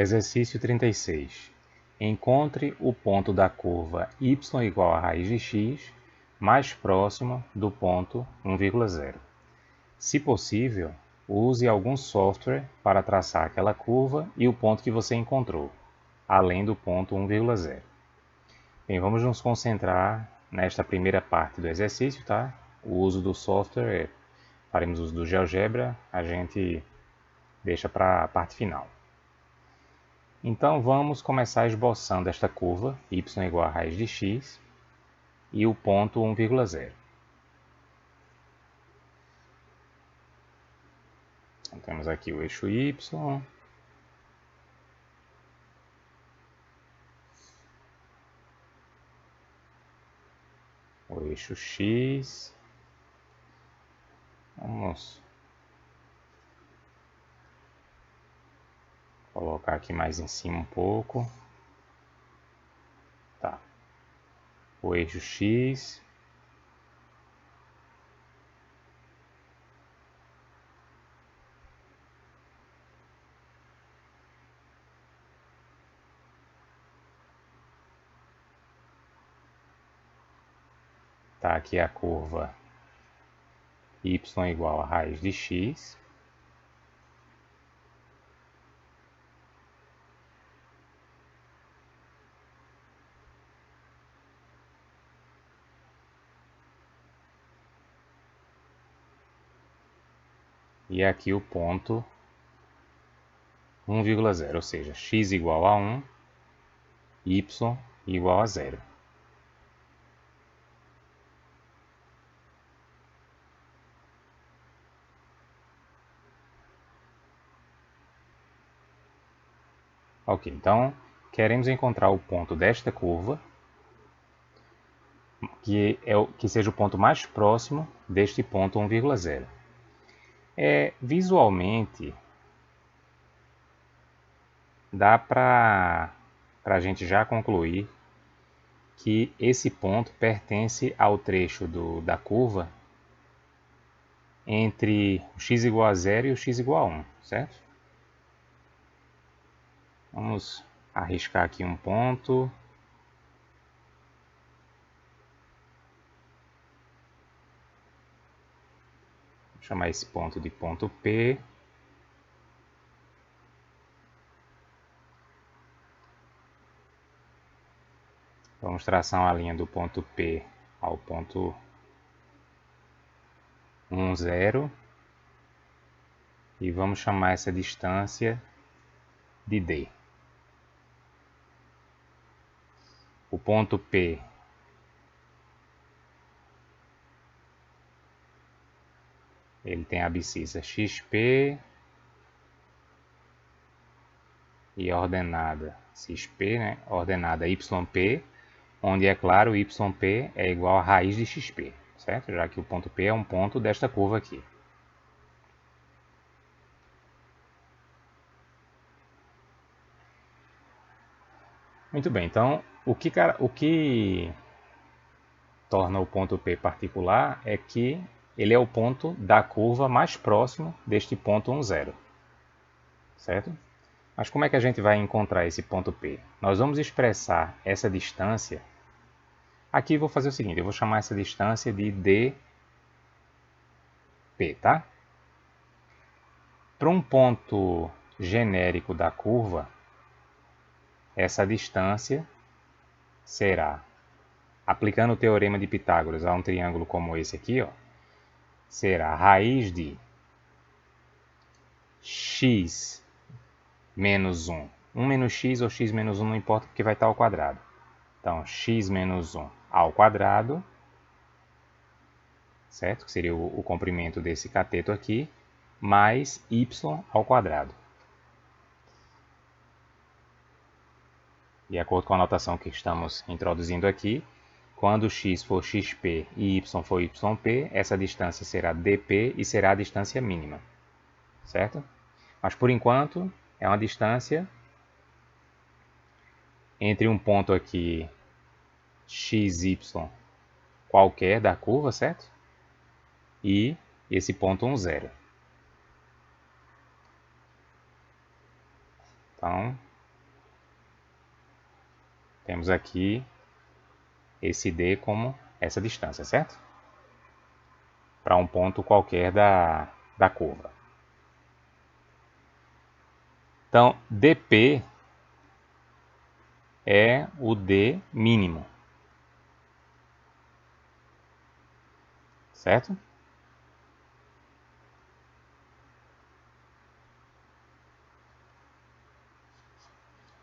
Exercício 36. Encontre o ponto da curva y igual a raiz de x mais próximo do ponto 1,0. Se possível, use algum software para traçar aquela curva e o ponto que você encontrou, além do ponto 1,0. Bem, vamos nos concentrar nesta primeira parte do exercício, tá? O uso do software, faremos uso do GeoGebra, a gente deixa para a parte final. Então vamos começar esboçando esta curva, y igual a raiz de x, e o ponto 1,0. Então, temos aqui o eixo y, o eixo x. Vamos colocar aqui mais em cima um pouco. Tá. O eixo x. Tá aqui a curva y igual a raiz de x. E aqui o ponto 1,0, ou seja, x igual a 1, y igual a 0. Ok, então queremos encontrar o ponto desta curva, que seja o ponto mais próximo deste ponto 1,0. Visualmente, dá para a gente já concluir que esse ponto pertence ao trecho da curva entre o x igual a 0 e o x igual a 1, certo? Vamos arriscar aqui um ponto. Vou chamar esse ponto de ponto P. Vamos traçar uma linha do ponto P ao ponto 1, 0. E vamos chamar essa distância de D. O ponto P ele tem a abscissa XP e ordenada XP, né? Ordenada YP, onde é claro YP é igual a raiz de XP, certo? Já que o ponto P é um ponto desta curva aqui. Muito bem, então o que torna o ponto P particular é que ele é o ponto da curva mais próximo deste ponto 1, 0, certo? Mas como é que a gente vai encontrar esse ponto P? Nós vamos expressar essa distância. Aqui eu vou fazer o seguinte, eu vou chamar essa distância de dp, tá? Para um ponto genérico da curva, essa distância será, aplicando o teorema de Pitágoras a um triângulo como esse aqui, ó, será a raiz de x menos 1. 1 menos x ou x menos 1 não importa porque vai estar ao quadrado. Então, x menos 1 ao quadrado, certo? Que seria o comprimento desse cateto aqui, mais y ao quadrado. De acordo com a notação que estamos introduzindo aqui, quando x for xp e y for yp, essa distância será dp e será a distância mínima, certo? Mas por enquanto é uma distância entre um ponto aqui xy qualquer da curva, certo? E esse ponto 1,0. Então, temos aqui esse D como essa distância, certo? Para um ponto qualquer da curva. Então, dP é o D mínimo, certo?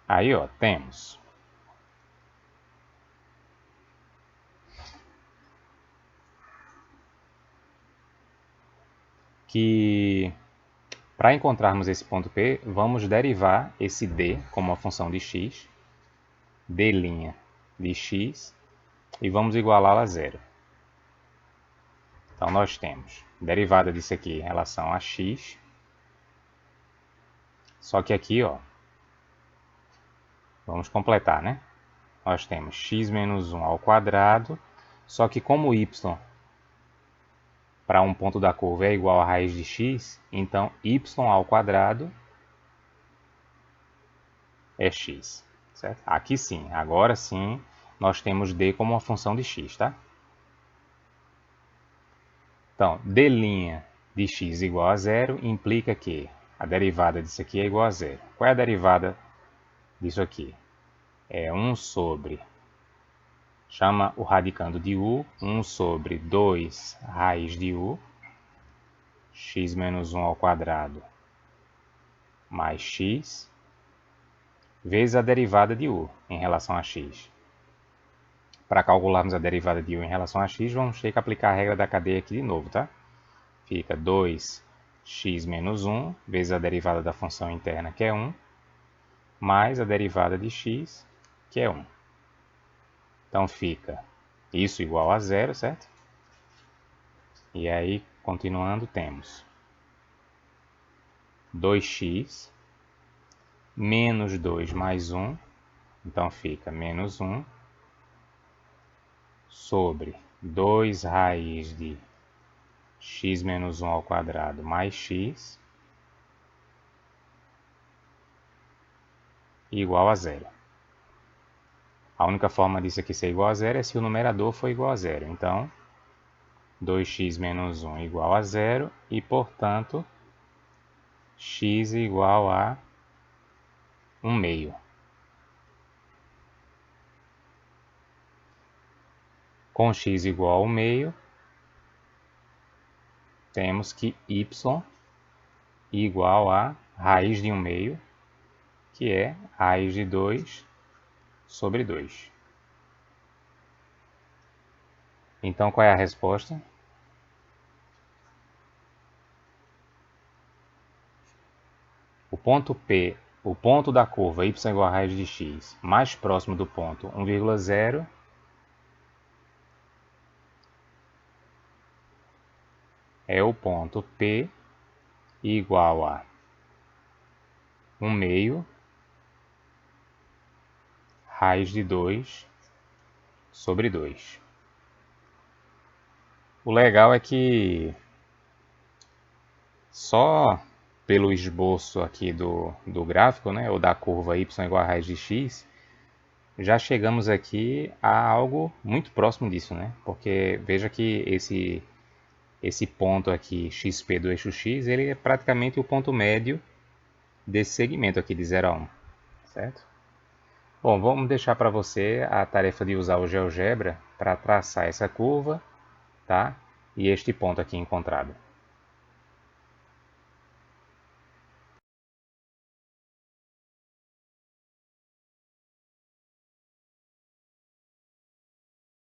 Aí, ó, temos que para encontrarmos esse ponto P, vamos derivar esse D como uma função de x, D' de x, e vamos igualá-la a zero. Então, nós temos derivada disso aqui em relação a x, só que aqui, ó, vamos completar, né? Nós temos x menos 1 ao quadrado, só que como y para um ponto da curva é igual a raiz de x, então y ao quadrado é x, certo? Aqui sim, agora sim, nós temos d como uma função de x, tá? Então, d' de x igual a zero implica que a derivada disso aqui é igual a zero. Qual é a derivada disso aqui? É 1 sobre, chama o radicando de u, 1 sobre 2 raiz de u, x menos 1 ao quadrado mais x, vezes a derivada de u em relação a x. Para calcularmos a derivada de u em relação a x, vamos ter que aplicar a regra da cadeia aqui de novo, tá? Fica 2x menos 1 vezes a derivada da função interna, que é 1, mais a derivada de x, que é 1. Então fica isso igual a zero, certo? E aí, continuando, temos 2x menos 2 mais 1, então fica menos 1, sobre 2 raiz de x menos 1 ao quadrado mais x, igual a zero. A única forma disso aqui ser igual a zero é se o numerador for igual a zero. Então, 2x menos 1 igual a zero e, portanto, x igual a 1 meio. Com x igual a 1 meio, temos que y igual a raiz de 1 meio, que é raiz de 2 sobre 2. Então, qual é a resposta? O ponto P, o ponto da curva y igual a raiz de x, mais próximo do ponto 1,0, é o ponto P igual a 1 meio raiz de 2 sobre 2. O legal é que só pelo esboço aqui do gráfico, né, ou da curva y igual a raiz de x, já chegamos aqui a algo muito próximo disso, né? Porque veja que esse ponto aqui, xp do eixo x, ele é praticamente o ponto médio desse segmento aqui de 0 a 1, certo? Bom, vamos deixar para você a tarefa de usar o GeoGebra para traçar essa curva, tá? E este ponto aqui encontrado.